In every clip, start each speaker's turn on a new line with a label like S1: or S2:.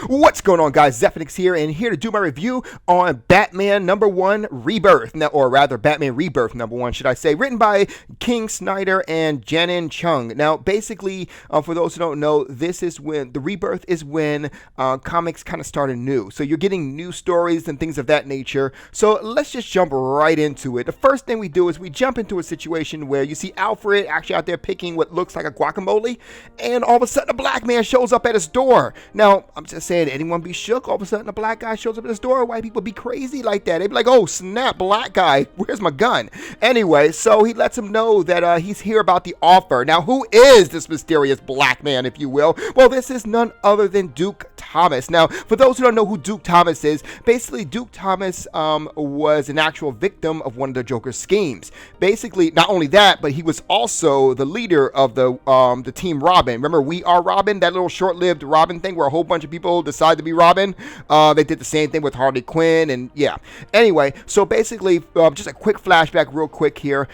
S1: What's going on, guys? Zephyrnix here, and here to do my review on Batman #1 Rebirth, or rather Batman Rebirth #1, should I say, written by King Snyder and Janin Chung. Now, basically, for those who don't know, this is when the Rebirth is when comics kind of started new. So you're getting new stories and things of that nature. So let's just jump right into it. The first thing we do is we jump into a situation where you see Alfred actually out there picking what looks like a guacamole, and all of a sudden a black man shows up at his door. Now, I'm just saying, anyone be shook? All of a sudden a black guy shows up at his door. White people be crazy like that. They'd be like, oh snap, black guy, where's my gun? Anyway, so he lets him know that he's here about the offer. Now, who is this mysterious black man, if you will? Well, this is none other than Duke Thomas. Now, for those who don't know who Duke Thomas is, basically Duke Thomas was an actual victim of one of the Joker's schemes. Basically, not only that, but he was also the leader of the Team Robin. Remember, We Are Robin, that little short-lived Robin thing where a whole bunch of people decide to be Robin? They did the same thing with Harley Quinn, and yeah. Anyway, so basically, just a quick flashback real quick here.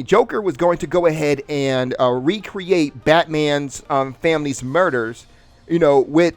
S1: Joker was going to go ahead and recreate Batman's family's murders, with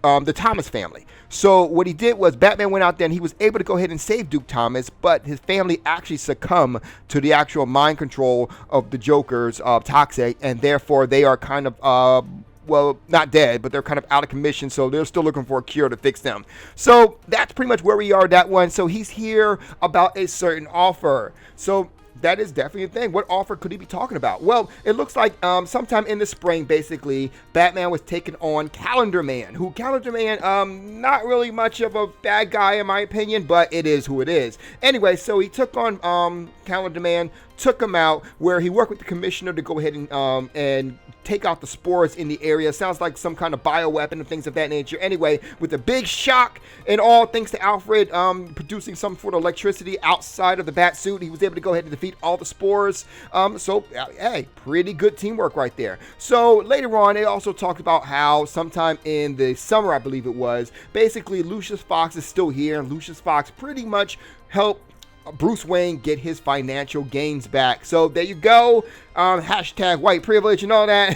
S1: the Thomas family. So what he did was Batman went out there and he was able to go ahead and save Duke Thomas, but his family actually succumbed to the actual mind control of the Joker's toxic, and therefore they are kind of well, not dead, but they're kind of out of commission, so they're still looking for a cure to fix them. So that's pretty much where we are, that one. So he's here about a certain offer. So that is definitely a thing. What offer could he be talking about? Well, it looks like sometime in the spring, basically, Batman was taking on Calendar Man, not really much of a bad guy in my opinion, but it is who it is. Anyway, so he took on Calendar Man, took him out, where he worked with the commissioner to go ahead and take out the spores in the area. Sounds like some kind of bioweapon and things of that nature. Anyway, with a big shock and all, thanks to Alfred producing some sort of electricity outside of the bat suit, he was able to go ahead and defeat all the spores. Hey, pretty good teamwork right there. So later on, they also talked about how sometime in the summer, I believe it was, basically Lucius Fox is still here, and Lucius Fox pretty much helped Bruce Wayne get his financial gains back. So there you go. Hashtag white privilege and all that.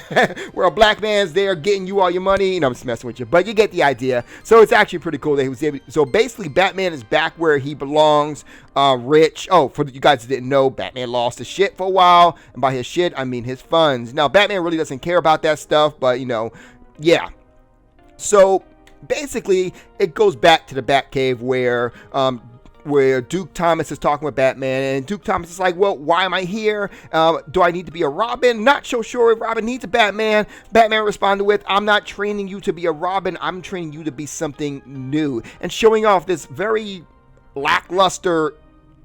S1: Where a black man's there getting you all your money. I'm just messing with you, but you get the idea. So it's actually pretty cool that he was able to, so basically Batman is back where he belongs, rich. Oh, for you guys that didn't know, Batman lost his shit for a while, and by his shit I mean his funds. Now, Batman really doesn't care about that stuff, but yeah. So basically it goes back to the Batcave where Duke Thomas is talking with Batman, and Duke Thomas is like, well, why am I here? Do I need to be a Robin? Not so sure if Robin needs a Batman. Batman responded with, I'm not training you to be a Robin, I'm training you to be something new, and showing off this very lackluster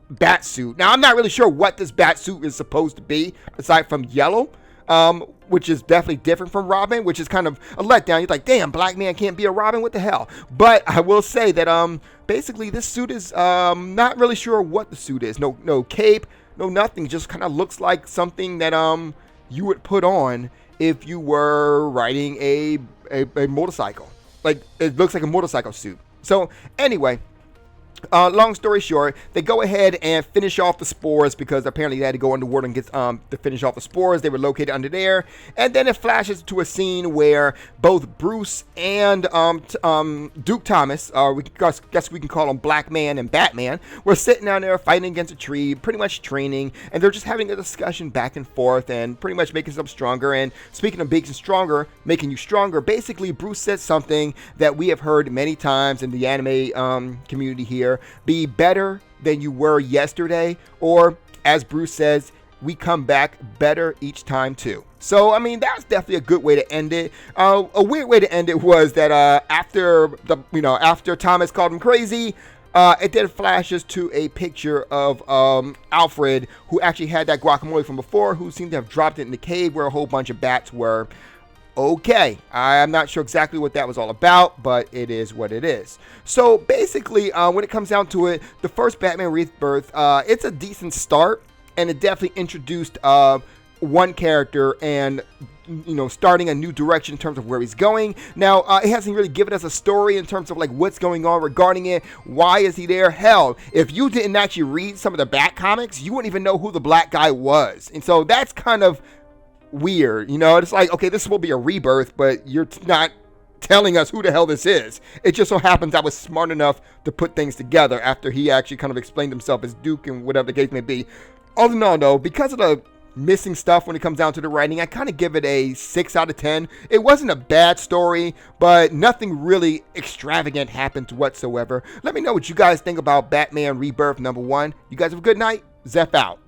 S1: bat suit. Now, I'm not really sure what this bat suit is supposed to be, aside from yellow, which is definitely different from Robin, which is kind of a letdown. You're like, damn, black man can't be a Robin, what the hell? But I will say that basically this suit is not really sure what the suit is. No cape, no nothing. Just kind of looks like something that you would put on if you were riding a motorcycle. Like, it looks like a motorcycle suit. So anyway, long story short, they go ahead and finish off the spores, because apparently they had to go underwater and get to finish off the spores. They were located under there, and then it flashes to a scene where both Bruce and Duke Thomas, guess we can call him Black Man and Batman, were sitting down there fighting against a tree, pretty much training, and they're just having a discussion back and forth and pretty much making themselves stronger. And speaking of making you stronger, basically Bruce said something that we have heard many times in the anime community here: be better than you were yesterday, or as Bruce says, we come back better each time too. So I mean, that's definitely a good way to end it. A weird way to end it was that after Thomas called him crazy, it then flashes to a picture of Alfred, who actually had that guacamole from before, who seemed to have dropped it in the cave where a whole bunch of bats were. Okay, I'm not sure exactly what that was all about, but it is what it is. So basically, when it comes down to it, the first Batman Rebirth, it's a decent start, and it definitely introduced one character and starting a new direction in terms of where he's going. Now, it hasn't really given us a story in terms of like what's going on regarding it. Why is he there? Hell, if you didn't actually read some of the Bat comics, you wouldn't even know who the black guy was. And so that's kind of weird. It's like, okay, this will be a rebirth, but you're not telling us who the hell this is. It just so happens I was smart enough to put things together after he actually kind of explained himself as Duke and whatever the case may be. All in all, though, because of the missing stuff when it comes down to the writing, I kind of give it a 6 out of 10. It wasn't a bad story, but nothing really extravagant happened whatsoever. Let me know what you guys think about Batman Rebirth #1. You guys have a good night. Zeph out.